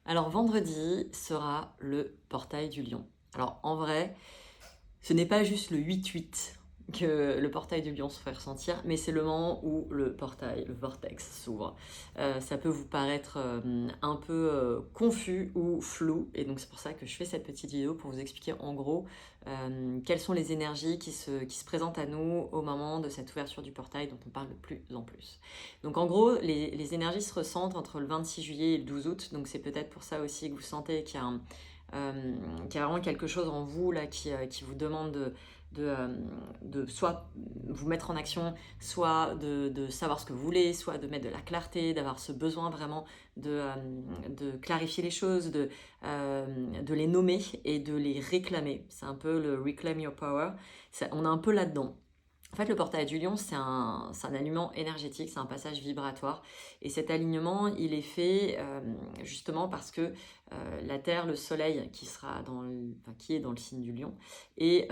Alors vendredi sera le portail du lion. Alors en vrai, ce n'est pas juste le 8-8 que le portail du lion se fait ressentir, mais c'est le moment où le portail, le vortex s'ouvre. Ça peut vous paraître un peu confus ou flou, et donc c'est pour ça que je fais cette petite vidéo pour vous expliquer en gros quelles sont les énergies qui se présentent à nous au moment de cette ouverture du portail dont on parle de plus en plus. Donc en gros, les énergies se ressentent entre le 26 juillet et le 12 août, donc c'est peut-être pour ça aussi que vous sentez qu'il y a vraiment quelque chose en vous là qui vous demande de soit vous mettre en action, soit de savoir ce que vous voulez, soit de mettre de la clarté, d'avoir ce besoin vraiment de clarifier les choses, de les nommer et de les réclamer. C'est un peu le Reclaim Your Power. On est un peu là-dedans. En fait, le portail du lion, c'est un alignement énergétique, c'est un passage vibratoire. Et cet alignement, il est fait justement parce que la Terre, le Soleil, qui est dans le signe du lion, et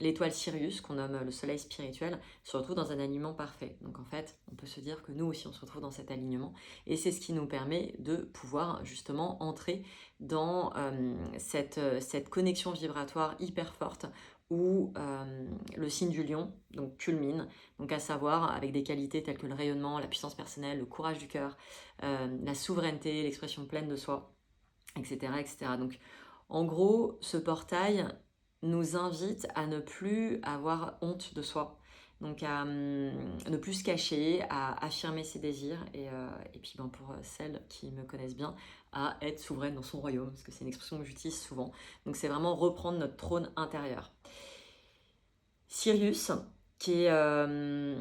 l'étoile Sirius, qu'on nomme le Soleil spirituel, se retrouve dans un alignement parfait. Donc en fait, on peut se dire que nous aussi, on se retrouve dans cet alignement. Et c'est ce qui nous permet de pouvoir justement entrer dans cette connexion vibratoire hyper forte où le signe du lion donc culmine, donc à savoir avec des qualités telles que le rayonnement, la puissance personnelle, le courage du cœur, la souveraineté, l'expression pleine de soi, etc., etc. Donc en gros, ce portail nous invite à ne plus avoir honte de soi, donc à ne plus se cacher, à affirmer ses désirs et puis ben, pour celles qui me connaissent bien, à être souveraine dans son royaume, parce que c'est une expression que j'utilise souvent. Donc c'est vraiment reprendre notre trône intérieur. Sirius, qui est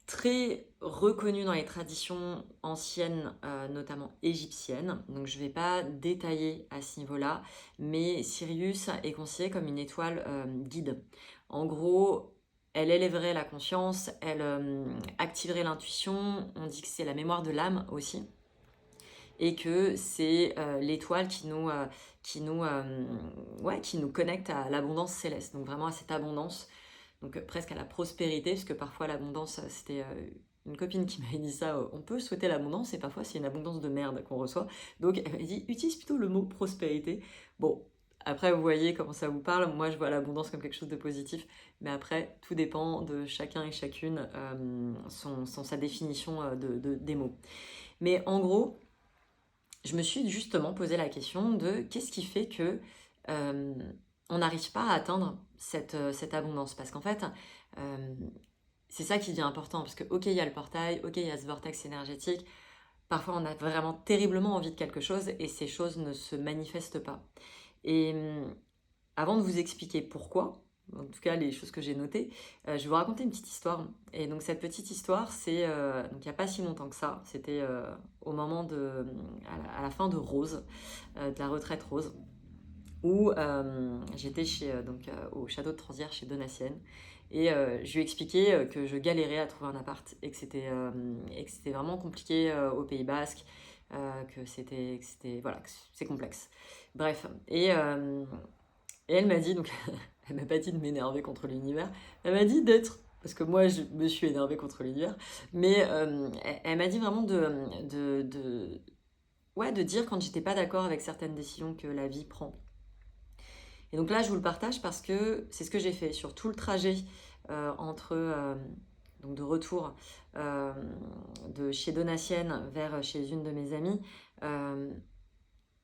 très reconnu dans les traditions anciennes, notamment égyptiennes. Donc je ne vais pas détailler à ce niveau-là, mais Sirius est considéré comme une étoile guide. En gros, elle élèverait la conscience, elle activerait l'intuition, on dit que c'est la mémoire de l'âme aussi, et que c'est l'étoile qui nous connecte à l'abondance céleste, donc vraiment à cette abondance, donc presque à la prospérité, parce que parfois l'abondance, c'était une copine qui m'avait dit ça, on peut souhaiter l'abondance et parfois c'est une abondance de merde qu'on reçoit, donc elle m'a dit utilise plutôt le mot prospérité. Bon, après vous voyez comment ça vous parle, moi je vois l'abondance comme quelque chose de positif, mais après tout dépend de chacun et chacune, sa définition des mots. Mais en gros, je me suis justement posé la question de qu'est-ce qui fait que euh, on n'arrive pas à atteindre cette abondance. Parce qu'en fait, euh, c'est ça qui devient important. Parce que, ok, il y a le portail, ok, il y a ce vortex énergétique. Parfois, on a vraiment terriblement envie de quelque chose et ces choses ne se manifestent pas. Et avant de vous expliquer pourquoi, en tout cas les choses que j'ai notées, je vais vous raconter une petite histoire. Et donc cette petite histoire, c'est donc il n'y a pas si longtemps que ça, c'était au moment à la fin de Rose, de la retraite Rose, où j'étais au château de Transières chez Donatienne. Et je lui ai expliqué que je galérais à trouver un appart et que c'était vraiment compliqué au Pays Basque, voilà, que c'est complexe. Bref, et elle m'a dit, donc elle m'a pas dit de m'énerver contre l'univers, elle m'a dit d'être, parce que moi je me suis énervée contre l'univers, mais elle m'a dit vraiment ouais, de dire quand j'étais pas d'accord avec certaines décisions que la vie prend. Et donc là je vous le partage parce que c'est ce que j'ai fait sur tout le trajet donc de retour euh, de chez Donatienne vers chez une de mes amies.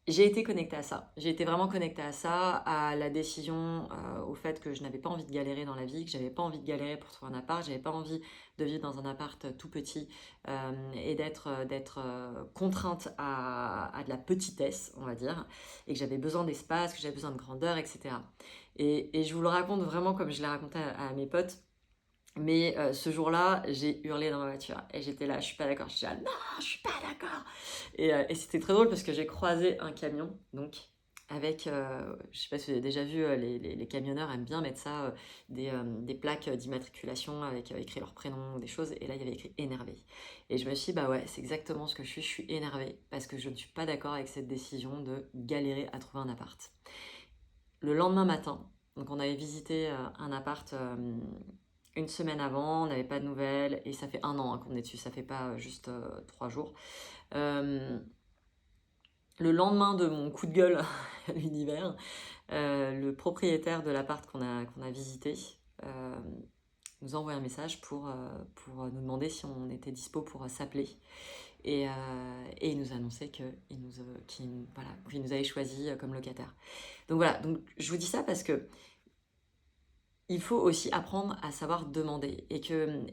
J'ai été connectée à ça. J'ai été vraiment connectée à ça, à la décision, au fait que je n'avais pas envie de galérer dans la vie, que j'avais pas envie de galérer pour trouver un appart, j'avais pas envie de vivre dans un appart tout petit et d'être contrainte à de la petitesse, on va dire, et que j'avais besoin d'espace, que j'avais besoin de grandeur, etc. Et je vous le raconte vraiment comme je l'ai raconté à mes potes. Mais ce jour-là, j'ai hurlé dans ma voiture et j'étais là, je suis pas d'accord. Je suis là, non, je suis pas d'accord. Et c'était très drôle parce que j'ai croisé un camion, donc avec, je sais pas si vous avez déjà vu, les camionneurs aiment bien mettre ça, des plaques d'immatriculation avec écrit leur prénom, des choses. Et là, il y avait écrit énervé. Et je me suis dit, bah ouais, c'est exactement ce que je suis énervée parce que je ne suis pas d'accord avec cette décision de galérer à trouver un appart. Le lendemain matin, donc on avait visité un appart une semaine avant, on n'avait pas de nouvelles, et ça fait un an qu'on est dessus, ça fait pas juste 3 jours. Euh, le lendemain de mon coup de gueule à l'univers, le propriétaire de l'appart qu'on a visité nous a envoyé un message pour nous demander si on était dispo pour s'appeler. Et il nous a annoncé qu'il nous avait choisi comme locataire. Donc voilà, donc je vous dis ça parce que il faut aussi apprendre à savoir demander. Et que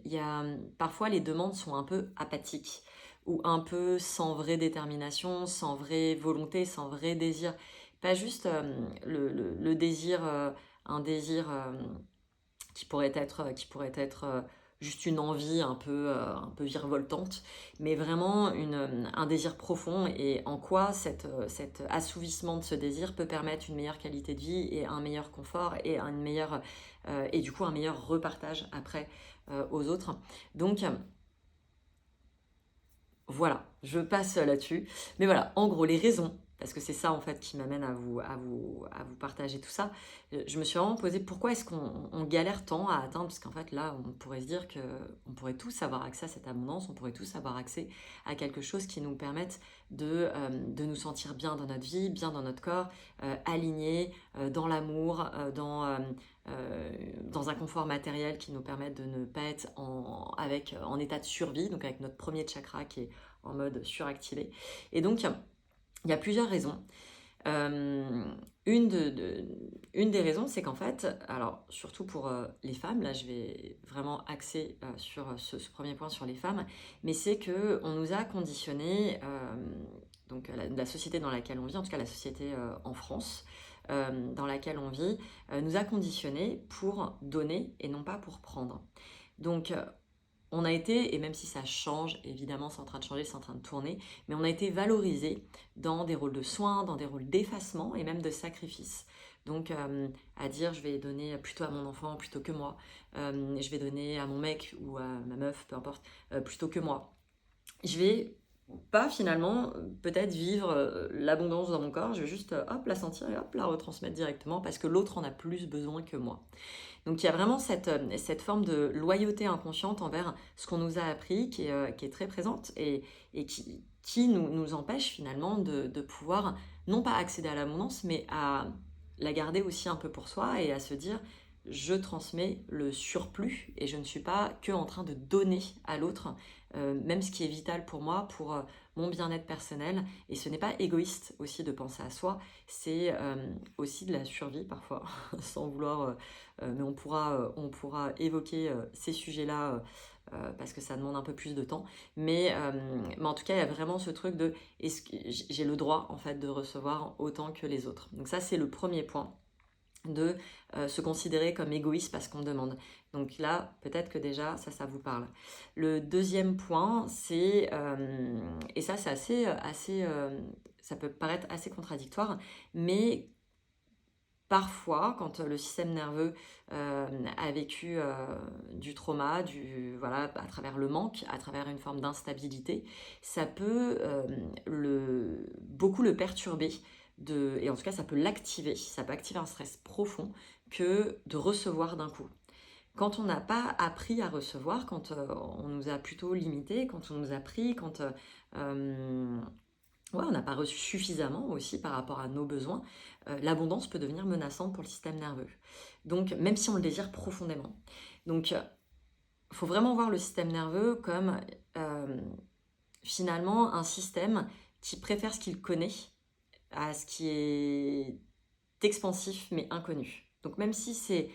parfois les demandes sont un peu apathiques ou un peu sans vraie détermination, sans vraie volonté, sans vrai désir. Pas juste le désir, un désir qui pourrait être juste une envie un peu virevoltante, mais vraiment un désir profond, et en quoi cet assouvissement de ce désir peut permettre une meilleure qualité de vie et un meilleur confort et du coup un meilleur repartage après aux autres. Donc voilà, je passe là-dessus. Mais voilà, en gros, les raisons, parce que c'est ça en fait qui m'amène à vous partager tout ça. Je me suis vraiment posé pourquoi est-ce qu'on galère tant à atteindre, parce qu'en fait là, on pourrait se dire qu'on pourrait tous avoir accès à cette abondance, on pourrait tous avoir accès à quelque chose qui nous permette de nous sentir bien dans notre vie, bien dans notre corps, alignés, dans l'amour, dans un confort matériel qui nous permette de ne pas être en état de survie, donc avec notre premier chakra qui est en mode suractivé. Et donc, il y a plusieurs raisons. Une des raisons, c'est qu'en fait, alors surtout pour les femmes, là je vais vraiment axer sur ce premier point sur les femmes, mais c'est que on nous a conditionnés, donc la société dans laquelle on vit, en tout cas la société en France, dans laquelle on vit, nous a conditionnés pour donner et non pas pour prendre. Donc on a été, et même si ça change, évidemment c'est en train de changer, c'est en train de tourner, mais on a été valorisé dans des rôles de soins, dans des rôles d'effacement et même de sacrifice. Donc à dire je vais donner plutôt à mon enfant plutôt que moi, je vais donner à mon mec ou à ma meuf, peu importe, plutôt que moi. Je vais pas finalement peut-être vivre l'abondance dans mon corps, je vais juste hop la sentir et hop la retransmettre directement parce que l'autre en a plus besoin que moi. Donc il y a vraiment cette forme de loyauté inconsciente envers ce qu'on nous a appris qui est très présente et qui nous empêche finalement de pouvoir non pas accéder à l'abondance mais à la garder aussi un peu pour soi et à se dire je transmets le surplus et je ne suis pas que en train de donner à l'autre, même ce qui est vital pour moi, pour mon bien-être personnel. Et ce n'est pas égoïste aussi de penser à soi, c'est aussi de la survie parfois, sans vouloir, mais on pourra évoquer ces sujets-là parce que ça demande un peu plus de temps. Mais en tout cas, il y a vraiment ce truc de est-ce que j'ai le droit en fait de recevoir autant que les autres. Donc ça, c'est le premier point de se considérer comme égoïste parce qu'on demande. Donc là, peut-être que déjà, ça vous parle. Le deuxième point, c'est, et ça c'est assez ça peut paraître assez contradictoire, mais parfois, quand le système nerveux a vécu du trauma, voilà, à travers le manque, à travers une forme d'instabilité, ça peut beaucoup le perturber, et en tout cas ça peut l'activer, ça peut activer un stress profond que de recevoir d'un coup. Quand on n'a pas appris à recevoir, quand on nous a plutôt limité, quand on nous a pris, quand ouais, on n'a pas reçu suffisamment aussi par rapport à nos besoins, l'abondance peut devenir menaçante pour le système nerveux. Donc, même si on le désire profondément. Donc, il faut vraiment voir le système nerveux comme finalement un système qui préfère ce qu'il connaît à ce qui est expansif mais inconnu. Donc, même si c'est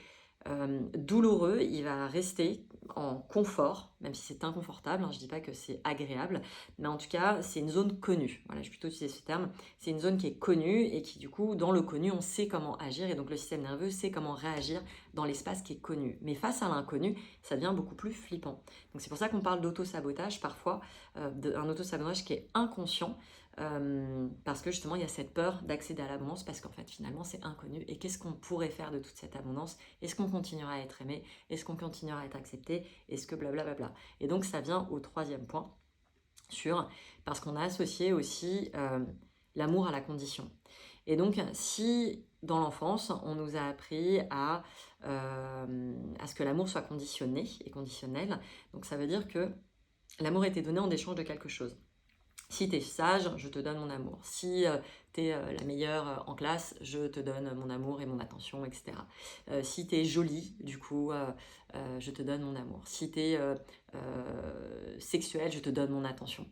douloureux, il va rester en confort, même si c'est inconfortable, hein, je ne dis pas que c'est agréable, mais en tout cas, c'est une zone connue. Voilà, je vais plutôt utiliser ce terme. C'est une zone qui est connue et qui, du coup, dans le connu, on sait comment agir et donc le système nerveux sait comment réagir dans l'espace qui est connu. Mais face à l'inconnu, ça devient beaucoup plus flippant. Donc c'est pour ça qu'on parle d'auto-sabotage parfois, d'un auto-sabotage qui est inconscient, parce que justement il y a cette peur d'accéder à l'abondance parce qu'en fait finalement c'est inconnu et qu'est-ce qu'on pourrait faire de toute cette abondance? Est-ce qu'on continuera à être aimé? Est-ce qu'on continuera à être accepté? Est-ce que blablabla? Et donc ça vient au troisième point parce qu'on a associé aussi l'amour à la condition. Et donc si dans l'enfance on nous a appris à ce que l'amour soit conditionné et conditionnel, donc ça veut dire que l'amour était donné en échange de quelque chose. Si tu es sage, je te donne mon amour. Si tu es la meilleure en classe, je te donne mon amour et mon attention, etc. Si tu es jolie, du coup, je te donne mon amour. Si tu es sexuelle, je te donne mon attention.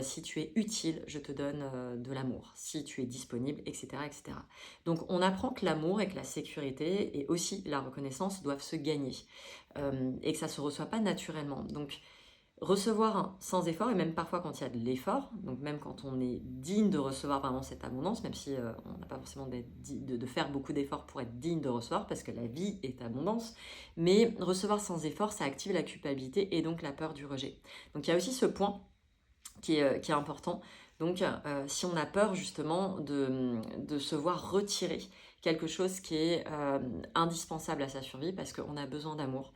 Si tu es utile, je te donne de l'amour. Si tu es disponible, etc., etc. Donc on apprend que l'amour et que la sécurité et aussi la reconnaissance doivent se gagner et que ça ne se reçoit pas naturellement. Donc recevoir sans effort, et même parfois quand il y a de l'effort, donc même quand on est digne de recevoir vraiment cette abondance, même si on n'a pas forcément de faire beaucoup d'efforts pour être digne de recevoir, parce que la vie est abondance, mais recevoir sans effort, ça active la culpabilité et donc la peur du rejet. Donc il y a aussi ce point qui est important. Donc si on a peur justement de se voir retirer quelque chose qui est indispensable à sa survie, parce qu'on a besoin d'amour,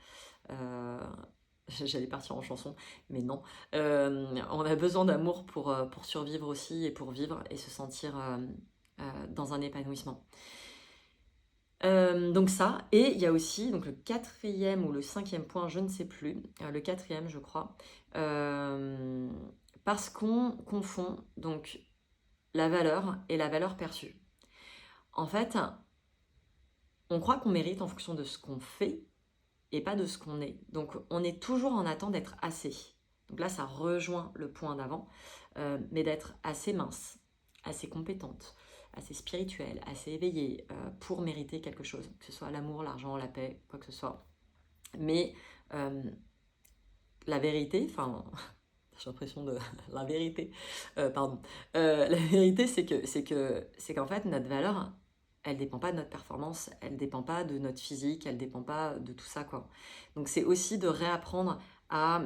j'allais partir en chanson, mais non. On a besoin d'amour pour survivre aussi et pour vivre et se sentir dans un épanouissement. Donc ça, et il y a aussi donc le quatrième ou le cinquième point, je ne sais plus, le quatrième je crois, parce qu'on confond donc la valeur et la valeur perçue. En fait, on croit qu'on mérite en fonction de ce qu'on fait, et pas de ce qu'on est. Donc on est toujours en attente d'être assez. Donc là, ça rejoint le point d'avant, mais d'être assez mince, assez compétente, assez spirituelle, assez éveillée pour mériter quelque chose, que ce soit l'amour, l'argent, la paix, quoi que ce soit. Mais la vérité, enfin, j'ai l'impression de la vérité, pardon. La vérité, c'est qu'en fait, notre valeur, elle dépend pas de notre performance, elle dépend pas de notre physique, elle dépend pas de tout ça, quoi. Donc c'est aussi de réapprendre à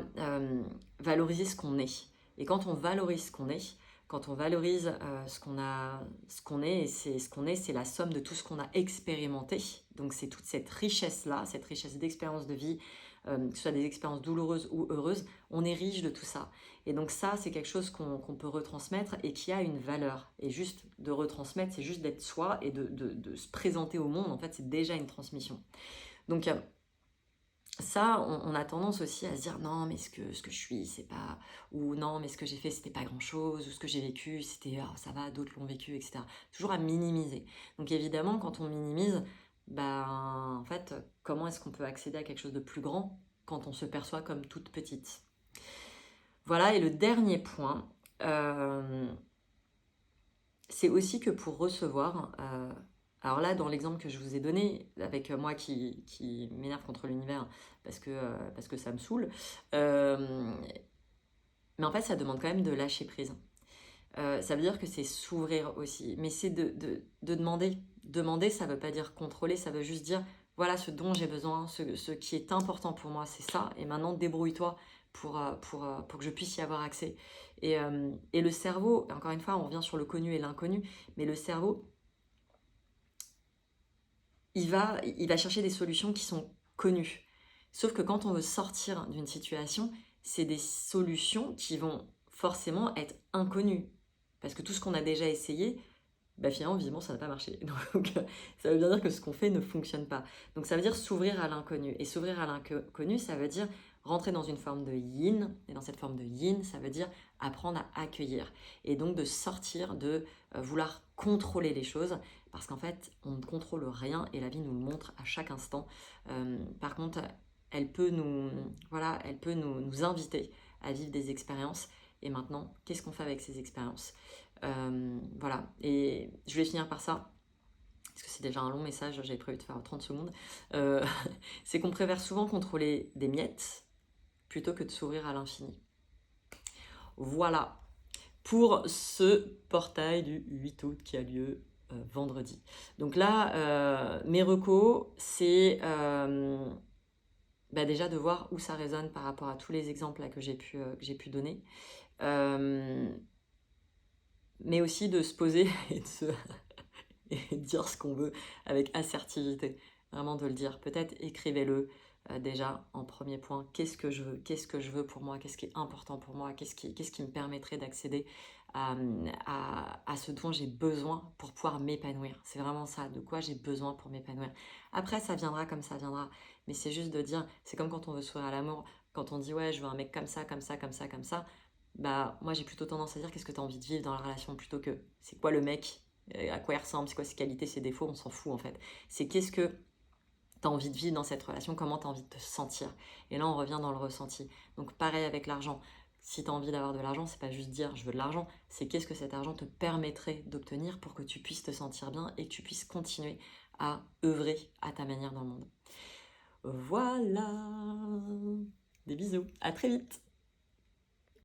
valoriser ce qu'on est. Et quand on valorise ce qu'on est, quand on valorise ce qu'on est, et c'est ce qu'on est, c'est la somme de tout ce qu'on a expérimenté. Donc c'est toute cette richesse-là, cette richesse d'expérience de vie, que ce soit des expériences douloureuses ou heureuses, on est riche de tout ça. Et donc ça, c'est quelque chose qu'on peut retransmettre et qui a une valeur. Et juste de retransmettre, c'est juste d'être soi et de se présenter au monde. En fait, c'est déjà une transmission. Donc ça, on a tendance aussi à se dire non, mais ce que je suis, c'est pas... Ou non, mais ce que j'ai fait, c'était pas grand-chose. Ou ce que j'ai vécu, c'était ça va, d'autres l'ont vécu, etc. Toujours à minimiser. Donc évidemment, quand on minimise, ben, en fait, comment est-ce qu'on peut accéder à quelque chose de plus grand quand on se perçoit comme toute petite? Voilà, et le dernier point, c'est aussi que pour recevoir, alors là, dans l'exemple que je vous ai donné, avec moi qui m'énerve contre l'univers parce que ça me saoule, mais en fait, ça demande quand même de lâcher prise. Ça veut dire que c'est s'ouvrir aussi, mais c'est de demander. Demander, ça veut pas dire contrôler, ça veut juste dire, voilà ce dont j'ai besoin, ce qui est important pour moi, c'est ça, et maintenant débrouille-toi pour que je puisse y avoir accès. Et le cerveau, encore une fois, on revient sur le connu et l'inconnu, mais le cerveau, il va chercher des solutions qui sont connues. Sauf que quand on veut sortir d'une situation, c'est des solutions qui vont forcément être inconnues. Parce que tout ce qu'on a déjà essayé, bah finalement, vivement, ça n'a pas marché. Donc, ça veut bien dire que ce qu'on fait ne fonctionne pas. Donc, ça veut dire s'ouvrir à l'inconnu. Et s'ouvrir à l'inconnu, ça veut dire rentrer dans une forme de yin. Et dans cette forme de yin, ça veut dire apprendre à accueillir. Et donc, de sortir de vouloir contrôler les choses. Parce qu'en fait, on ne contrôle rien et la vie nous le montre à chaque instant. Par contre, elle peut nous inviter à vivre des expériences. Et maintenant, qu'est-ce qu'on fait avec ces expériences? Voilà, et je vais finir par ça, parce que c'est déjà un long message, j'avais prévu de faire 30 secondes. C'est qu'on préfère souvent contrôler des miettes plutôt que de s'ouvrir à l'infini. Voilà, pour ce portail du 8 août qui a lieu vendredi. Donc là, mes recos, c'est déjà de voir où ça résonne par rapport à tous les exemples là, que j'ai pu donner. Mais aussi de se poser et de dire ce qu'on veut avec assertivité. Vraiment de le dire. Peut-être écrivez-le déjà en premier point. Qu'est-ce que je veux? Qu'est-ce que je veux pour moi? Qu'est-ce qui est important pour moi? Qu'est-ce qui me permettrait d'accéder à ce dont j'ai besoin pour pouvoir m'épanouir? C'est vraiment ça. De quoi j'ai besoin pour m'épanouir? Après, ça viendra comme ça viendra. Mais c'est juste de dire, c'est comme quand on veut s'ouvrir à l'amour. Quand on dit, ouais, je veux un mec comme ça, comme ça, comme ça, comme ça. bah moi j'ai plutôt tendance à dire qu'est-ce que tu as envie de vivre dans la relation plutôt que c'est quoi le mec, à quoi il ressemble, c'est quoi ses qualités, ses défauts, on s'en fout en fait. C'est qu'est-ce que tu as envie de vivre dans cette relation, comment tu as envie de te sentir. Et là on revient dans le ressenti. Donc pareil avec l'argent. Si tu as envie d'avoir de l'argent, c'est pas juste dire je veux de l'argent, c'est qu'est-ce que cet argent te permettrait d'obtenir pour que tu puisses te sentir bien et que tu puisses continuer à œuvrer à ta manière dans le monde. Voilà. Des bisous, à très vite.